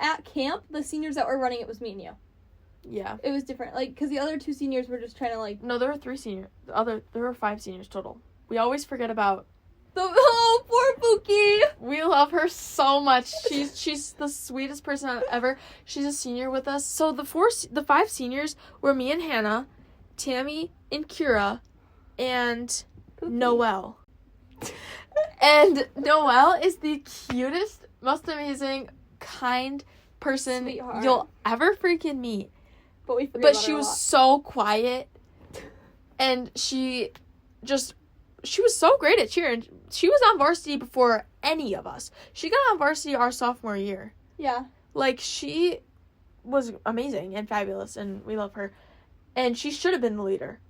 at camp, the seniors that were running it was me and you. Yeah. It was different, like, because the other 2 seniors were just trying to, like... No, there were 3 seniors. There were 5 seniors total. We always forget about... Oh, poor Pookie! We love her so much. She's the sweetest person ever. She's a senior with us. So the 5 seniors were me and Hannah, Tammy and Kira, and Pookie. Noelle. And Noelle is the cutest, most amazing, kind person Sweetheart. you'll ever freaking meet. But we forget But about she her a was lot. so quiet, and she was so great at cheer, and she was on varsity before any of us. She got on varsity our sophomore year. Yeah. Like, she was amazing and fabulous, and we love her. And she should have been the leader,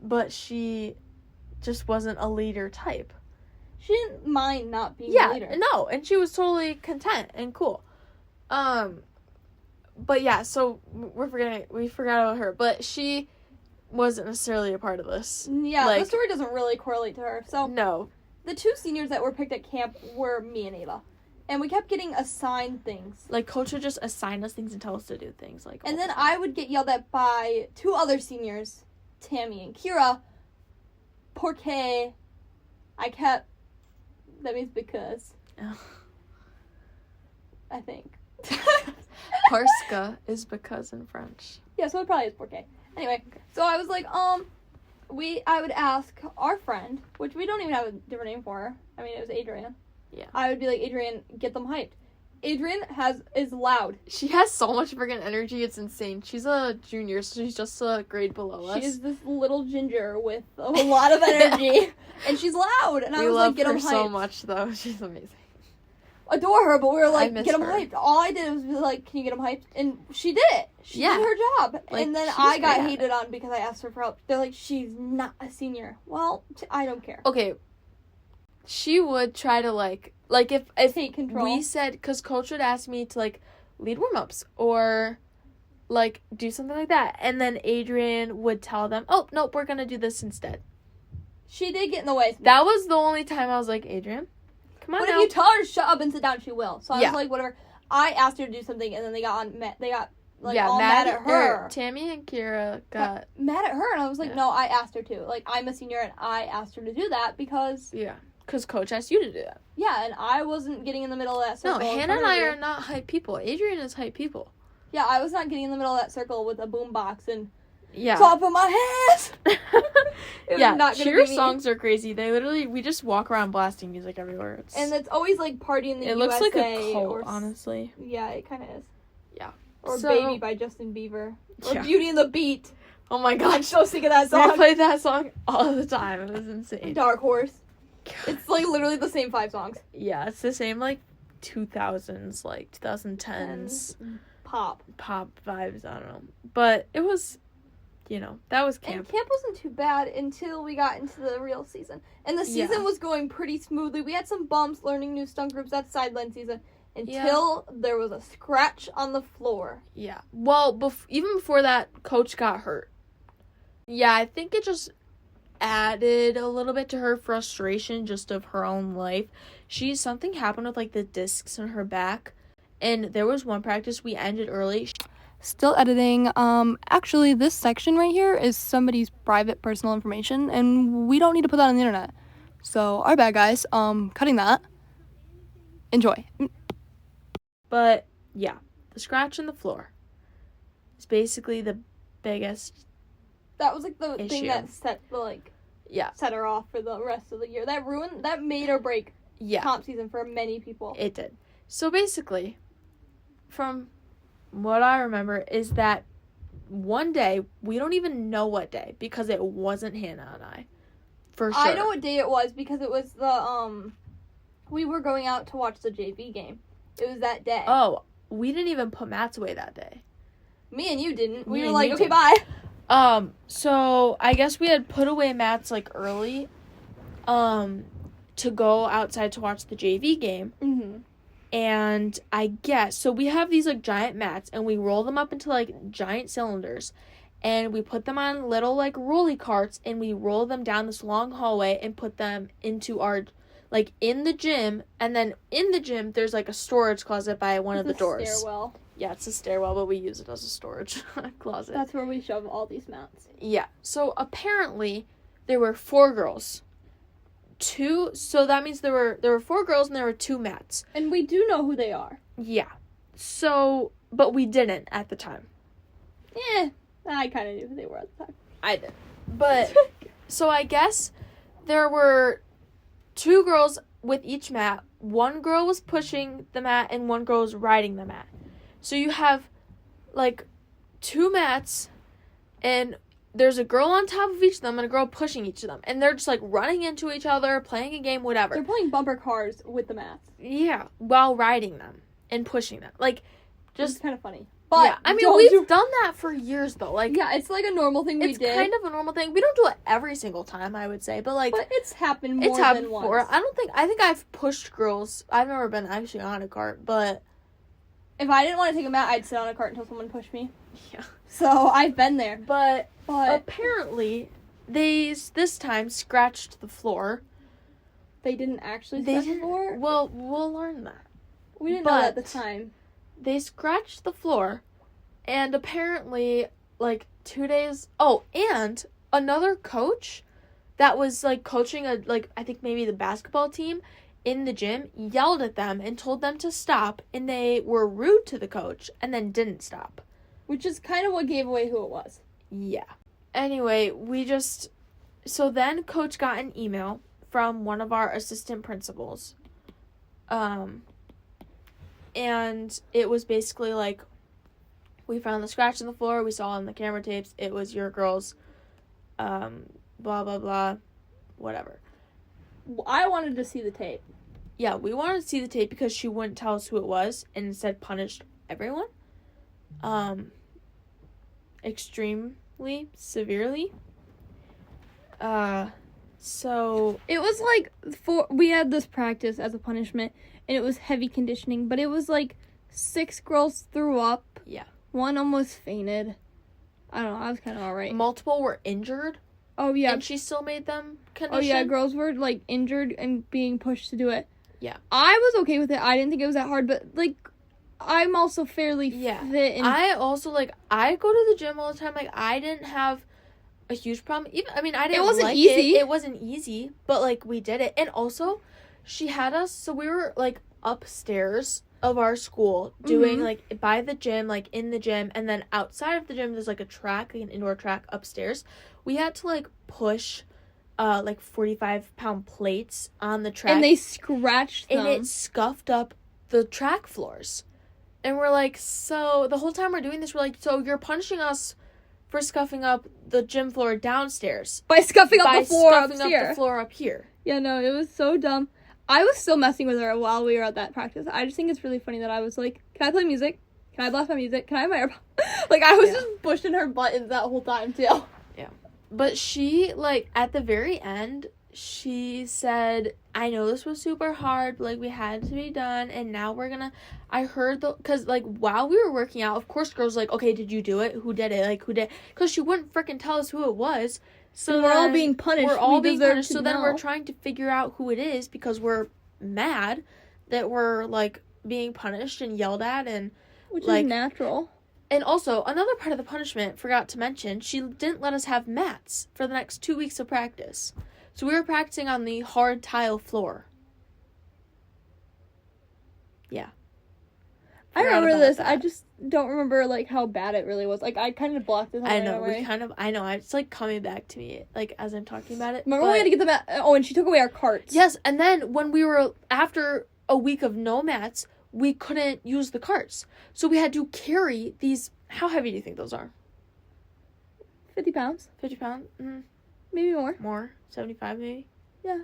but she just wasn't a leader type. She didn't mind not being a leader. No, and she was totally content and cool. But yeah, so we forgot about her, but she wasn't necessarily a part of this. Yeah, Like, the story doesn't really correlate to her. So no. the 2 seniors that were picked at camp were me and Ava. And we kept getting assigned things. Like, Coach would just assign us things and tell us to do things. Like, And then I would get yelled at by 2 other seniors, Tammy and Kira, porque I kept... That means because. Oh. I think. Parska is because in French. Yeah, so it probably is porque. Anyway, so I was like, I would ask our friend, which we don't even have a different name for her. I mean, it was Adrian. Yeah. I would be like, Adrian, get them hyped. Adrian is loud. She has so much freaking energy, it's insane. She's a junior, so she's just a grade below us. She is this little ginger with a lot of energy, and she's loud. And I was like, get them hyped. We love her so much, though. She's amazing. Adore her, but we were like, miss get them her. hyped. All I did was be like, can you get them hyped? And she did it. She did her job. Like, and then she's I got great at hated on because I asked her for help. They're like, she's not a senior. Well, I don't care. Okay. She would try to, like if Take control. we said, because Coach would ask me to, like, lead warm-ups or, like, do something like that. And then Adrian would tell them, oh, nope, we're going to do this instead. She did get in the way. That was the only time I was like, Adrian, come on But now. if you tell her to shut up and sit down, she will. So I Yeah. was like, whatever. I asked her to do something, and then they got like yeah, all mad at her. Tammy and Kira got... Mad at her, and I was like, Yeah. no, I asked her to. Like, I'm a senior, and I asked her to do that because... Yeah, because Coach asked you to do that. Yeah, and I wasn't getting in the middle of that No, circle. Hannah and I are not hype people. Adrian is hype people. Yeah, I was not getting in the middle of that circle with a boombox and Yeah. top of my head. It was Yeah, not gonna cheer be me. songs are crazy. We just walk around blasting music everywhere. And it's always like Party in the it USA. looks like a cult, or, honestly. Yeah, it kind of is. Yeah. Or So- Baby by Justin Bieber. Or Yeah. Beauty and the Beat. Oh my I'm gosh. so sick of that I song. played that song all the time. It was insane. Dark Horse. It's like literally the same 5 songs. Yeah, it's the same like 2000s, like 2010s Pop. pop vibes. I don't know. But it was, that was And camp. camp wasn't too bad until we got into the real season. And the season was going pretty smoothly. We had some bumps learning new stunt groups. That's sideline season. Until there was a scratch on the floor. Yeah. Well, even before that, Coach got hurt. Yeah, I think it just added a little bit to her frustration just of her own life. Something happened with, like, the discs in her back. And there was one practice we ended early. Still editing. Actually, this section right here is somebody's private personal information, and we don't need to put that on the internet. So, our bad, guys. Cutting that. Enjoy. But, yeah, the scratch on the floor is basically the biggest. That was like the Issue. thing that set her off for the rest of the year. That made or break comp season for many people. It did. So basically, from what I remember is that one day, we don't even know what day because it wasn't Hannah and I. For sure. I know what day it was because it was we were going out to watch the JV game. It was that day. Oh, we didn't even put mats away that day. Me and you didn't. We Me were and like, you okay, didn't. bye. So I guess we had put away mats like early, to go outside to watch the JV game. Mm-hmm. And I guess, so we have these like giant mats and we roll them up into like giant cylinders and we put them on little, like, rolly carts, and we roll them down this long hallway and put them into our, like, in the gym, and then in the gym, there's, like, a storage closet by one of the doors. Stairwell. Yeah, it's a stairwell, but we use it as a storage closet. That's where we shove all these mats. Yeah, so apparently there were 4 girls. So that means there were 4 girls and there were 2 mats. And we do know who they are. Yeah. So, but we didn't at the time. I kind of knew who they were at the time. I did. But, so I guess there were 2 girls with each mat. 1 girl was pushing the mat and 1 girl was riding the mat. So you have, like, 2 mats, and there's a girl on top of each of them and a girl pushing each of them. And they're just, like, running into each other, playing a game, whatever. They're playing bumper cars with the mats. Yeah, while riding them and pushing them. Like, just... It's kind of funny. But yeah, I mean, we've done that for years, though. Like, yeah, it's like a normal thing we did. It's kind of a normal thing. We don't do it every single time, I would say. But, like... But it's happened more than once. Before. I think I've pushed girls. I've never been actually on a cart, but... If I didn't want to take a mat, I'd sit on a cart until someone pushed me. Yeah. So, I've been there. But apparently, they, this time, scratched the floor. They didn't actually scratch the floor? Well, we'll learn that. We didn't know that at the time. They scratched the floor, and apparently, like, 2 days... Oh, and another coach that was, like, coaching I think maybe the basketball team in the gym yelled at them and told them to stop, and they were rude to the coach and then didn't stop. Which is kind of what gave away who it was. Yeah. Anyway, so then coach got an email from one of our assistant principals. And it was basically like, we found the scratch in the floor, we saw on the camera tapes, it was your girl's, blah, blah, blah, whatever. I wanted to see the tape. Yeah, we wanted to see the tape because she wouldn't tell us who it was and instead punished everyone. Extremely severely. So it was like we had this practice as a punishment, and it was heavy conditioning, but it was like 6 girls threw up. Yeah. 1 almost fainted. I don't know, I was kind of alright. Multiple were injured. Oh, yeah. And she still made them condition. Oh, yeah, girls were, like, injured and being pushed to do it. Yeah. I was okay with it. I didn't think it was that hard, but, like, I'm also fairly fit. And I also, like, I go to the gym all the time. Like, I didn't have a huge problem. Even, I mean, I didn't wasn't like easy. it. It wasn't easy, but, like, we did it. And also, she had us, so we were, like, upstairs of our school doing, like, by the gym, like, in the gym, and then outside of the gym, there's, like, a track, like, an indoor track upstairs. We had to, like, push, like, 45-pound plates on the track. And they scratched them. And it scuffed up the track floors. And we're like, so, the whole time we're doing this, we're like, so you're punishing us for scuffing up the gym floor downstairs. By scuffing up the floor By upstairs. scuffing up the floor up here. Yeah, no, it was so dumb. I was still messing with her while we were at that practice. I just think it's really funny that I was like, can I play music? Can I blast my music? Can I have my AirPods? Like, I was just pushing her buttons that whole time, too. Yeah. But she, like, at the very end, she said, I know this was super hard, but, like, we had to be done, and now we're gonna... I heard because, like, while we were working out, of course, girls were like, okay, did you do it? Who did it? Like, who did... Because she wouldn't freaking tell us who it was. So we're all being punished. We're all being punished. So then we're trying to figure out who it is because we're mad that we're, like, being punished and yelled at and... Which like, is natural. And also, another part of the punishment, forgot to mention, she didn't let us have mats for the next 2 weeks of practice. So we were practicing on the hard tile floor. Yeah. I remember this. I just don't remember, like, how bad it really was. Like, I kind of blocked it. I know. It's, like, coming back to me, like, as I'm talking about it. Remember when we had to get the mat? Oh, and she took away our carts. Yes, and then when we were, after a week of no mats, we couldn't use the carts. So we had to carry these. How heavy do you think those are? 50 pounds. 50 pounds? Mm. Maybe more. More. 75 maybe? Yeah.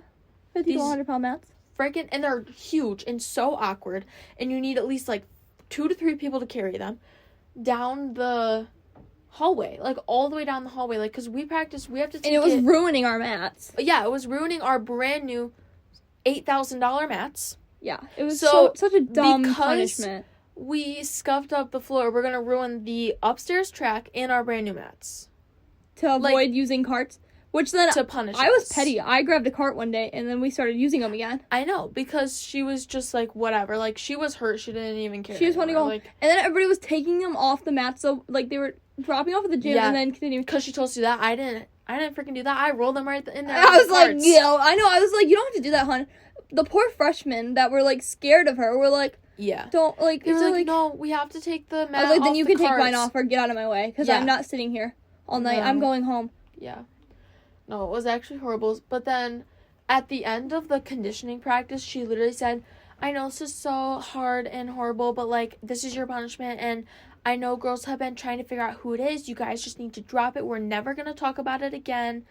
50 to 100 pound mats. Freaking, and they're huge and so awkward. And you need at least, like, 2 to 3 people to carry them down the hallway. Like, all the way down the hallway. Like, because we practice, we have to take And it was ruining our mats. Yeah, it was ruining our brand new $8,000 mats. Yeah, it was such a dumb punishment. We scuffed up the floor. We're going to ruin the upstairs track and our brand new mats. to avoid using carts. Which then to punish I was us. petty. I grabbed a cart one day and then we started using them again. I know, because she was just like, whatever. Like, she was hurt. She didn't even care. She just wanted to go. Like, and then everybody was taking them off the mat, so like they were dropping off at the gym and then continuing. Because she told us to do that. I didn't freaking do that. I rolled them right in there. I was like, yo, I know. I was like, you don't have to do that, hon. The poor freshmen that were like scared of her were like, yeah, don't like. They were like, no, we have to take the mat. I was like, then off you the can carts. take mine off or get out of my way because I'm not sitting here all night. No. I'm going home. Yeah. No, it was actually horrible. But then at the end of the conditioning practice, she literally said, I know this is so hard and horrible, but like, this is your punishment. And I know girls have been trying to figure out who it is. You guys just need to drop it. We're never going to talk about it again.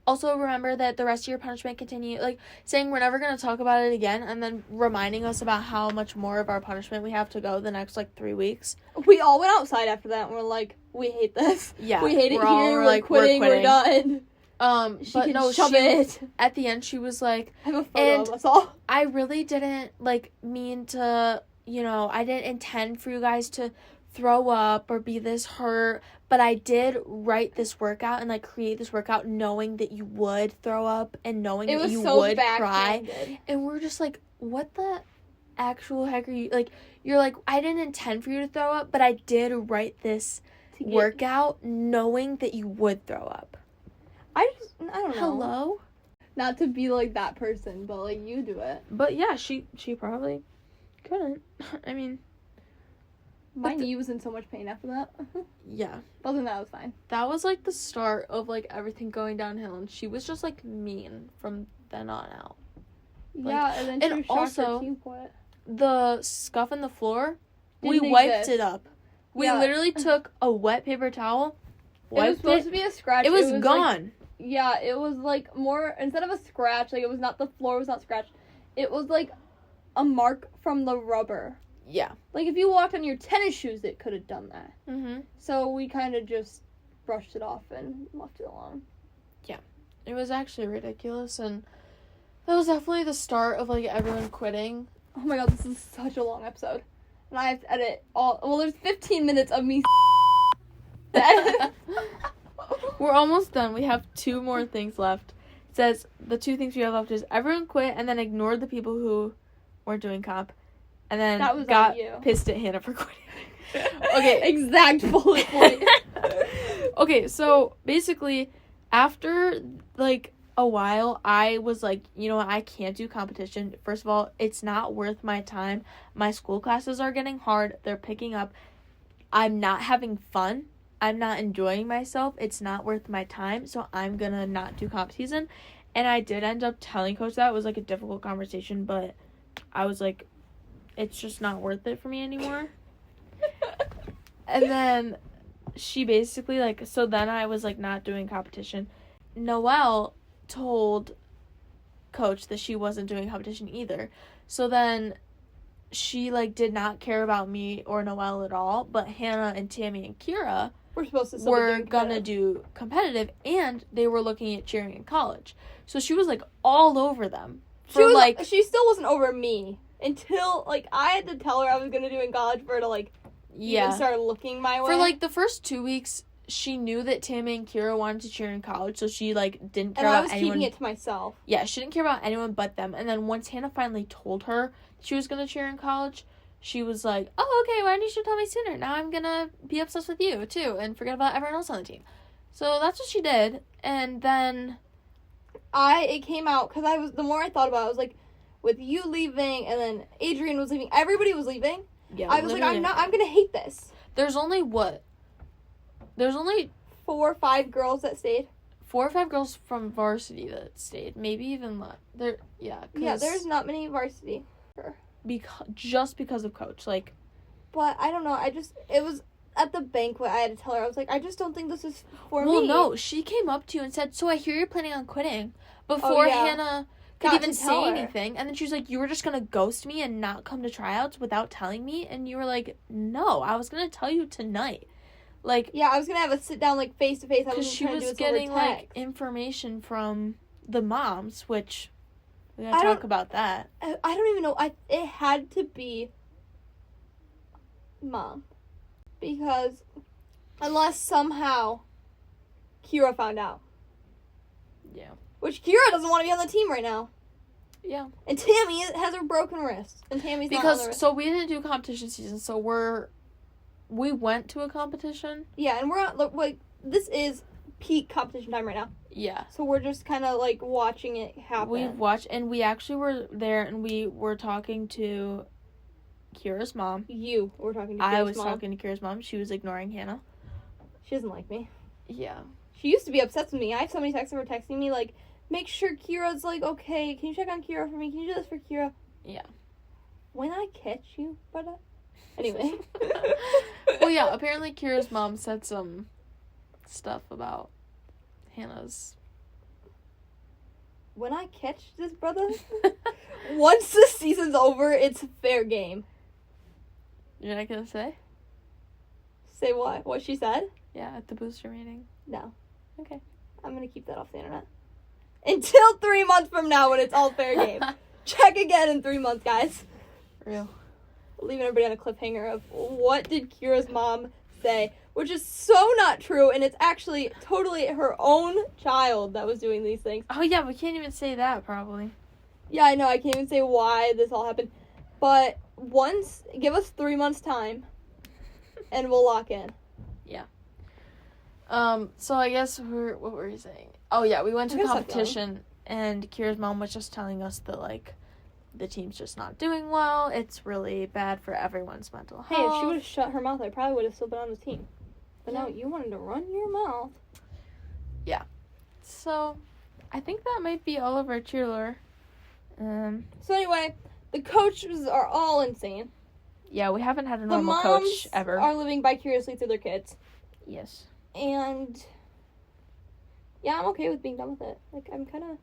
Also, remember that the rest of your punishment continue. Like, saying we're never going to talk about it again and then reminding us about how much more of our punishment we have to go the next, like, 3 weeks. We all went outside after that and we're like, we hate this. Yeah. We hate it all here. like, we're quitting. We're done. But no, shove it. At the end, she was like, I have a photo of us all. I really didn't, like, mean to, you know, I didn't intend for you guys to throw up or be this hurt, but I did write this workout and, like, create this workout knowing that you would throw up and knowing that you would cry. And we're just like, what the actual heck are you, like, you're like, I didn't intend for you to throw up, but I did write this workout knowing that you would throw up. I don't know. Hello? Not to be like that person, but like you do it. But yeah, she probably couldn't. I mean, my knee was in so much pain after that. Yeah. Other than that, it was fine. That was like the start of like everything going downhill, and she was just like mean from then on out. Like, yeah, and then she was shocked her team quit. The scuff in the floor, Didn't we wiped exist. it up. We literally took a wet paper towel, wiped it. Was supposed to be a scratch. It was gone. Like, yeah, it was like more, instead of a scratch, like it was not, the floor was not scratched. It was like a mark from the rubber. Yeah. Like if you walked on your tennis shoes, it could have done that. Mm-hmm. So we kind of just brushed it off and left it alone. Yeah. It was actually ridiculous, and that was definitely the start of like everyone quitting. Oh my god, this is such a long episode. And I have to edit there's 15 minutes of me We're almost done. We have 2 more things left. It says the 2 things we have left is everyone quit and then ignored the people who weren't doing comp, and then got pissed at Hannah for quitting. Okay, exact bullet point. Okay, so basically, after like a while, I was like, you know what, I can't do competition. First of all, it's not worth my time. My school classes are getting hard. They're picking up. I'm not having fun. I'm not enjoying myself. It's not worth my time, so I'm gonna not do comp season. And I did end up telling Coach that. It was like a difficult conversation, but I was like, it's just not worth it for me anymore. And then she basically like, so then I was like not doing competition. Noelle told Coach that she wasn't doing competition either. So then she like did not care about me or Noelle at all, but Hannah and Tammy and Kira were gonna do competitive, and they were looking at cheering in college. So she was like all over them. She still wasn't over me until like I had to tell her I was gonna do in college for her to like even start looking my way. For like the first 2 weeks, she knew that Tammy and Kira wanted to cheer in college, so she like didn't care about anyone. And I was keeping it to myself. Yeah, she didn't care about anyone but them. And then once Hannah finally told her she was gonna cheer in college, she was like, oh, okay, why didn't you tell me sooner? Now I'm gonna be obsessed with you, too, and forget about everyone else on the team. So that's what she did, and then it came out, because the more I thought about it, I was like, with you leaving, and then Adrian was leaving, everybody was leaving, I was like, I'm gonna hate this. There's only 4 or 5 girls that stayed. 4 or 5 girls from varsity that stayed, maybe even less. There's not many varsity. Just because of Coach, like. But I don't know. It was at the banquet. I had to tell her. I was like, I just don't think this is for me. Well, no, she came up to you and said, "So I hear you're planning on quitting." Before Hannah could even say anything, and then she was like, "You were just gonna ghost me and not come to tryouts without telling me," and you were like, "No, I was gonna tell you tonight." Like, yeah, I was gonna have a sit down like face to face. Because she was getting like information from the moms, which. We gotta talk about that. I don't even know. It had to be Mom. Because unless somehow Kira found out. Yeah. Which Kira doesn't want to be on the team right now. Yeah. And Tammy has her broken wrist. And Tammy's not on the wrist. So we didn't do competition season, so we went to a competition. Yeah, and we're on, like, this is peak competition time right now. Yeah. So we're just kind of, like, watching it happen. We watched, and we actually were there, and we were talking to Kira's mom. You were talking to Kira's mom. I was talking to Kira's mom. She was ignoring Hannah. She doesn't like me. Yeah. She used to be obsessed with me. I have so many texts of her texting me, like, make sure Kira's, like, okay. Can you check on Kira for me? Can you do this for Kira? Yeah. When I catch you, brother. Anyway. Well, yeah, apparently Kira's mom said some stuff about Hannah's. When I catch this, brother, once the season's over, it's fair game. You're not gonna say? Say what? What she said? Yeah, at the booster meeting. No. Okay. I'm gonna keep that off the internet. Until 3 months from now when it's all fair game. Check again in 3 months, guys. Real. Leaving everybody on a cliffhanger of what did Kira's mom say, which is so not true, and it's actually totally her own child that was doing these things. Oh, yeah, we can't even say that, probably. Yeah, I know, I can't even say why this all happened, but give us 3 months time, and we'll lock in. Yeah. So I guess what were you saying? Oh, yeah, we went to competition, and Kira's mom was just telling us that, like, the team's just not doing well. It's really bad for everyone's mental health. Hey, if she would have shut her mouth, I probably would have still been on the team. But no, you wanted to run your mouth. Yeah. So, I think that might be all of our cheerleader. So anyway, the coaches are all insane. Yeah, we haven't had a The normal moms coach ever. are living vicariously through their kids. Yes. And yeah, I'm okay with being done with it. Like, I'm kind of...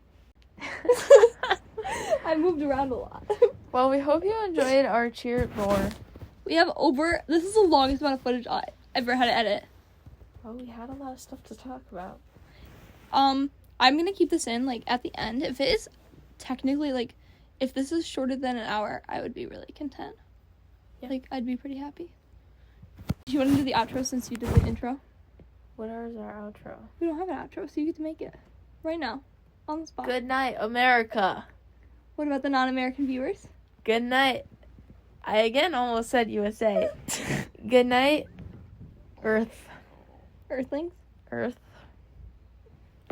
I moved around a lot. Well, we hope you enjoyed our cheer roar. We have this is the longest amount of footage I ever had to edit. Well, we had a lot of stuff to talk about. I'm gonna keep this in, like, at the end. If it is technically, like, if this is shorter than an hour, I would be really content. Yeah. Like, I'd be pretty happy. Do you want to do the outro since you did the intro? What is our outro? We don't have an outro, so you get to make it. Right now. On the spot. Good night, America. What about the non-American viewers? Good night. I again almost said USA. Good night, Earth. Earthlings? Earth.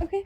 Okay.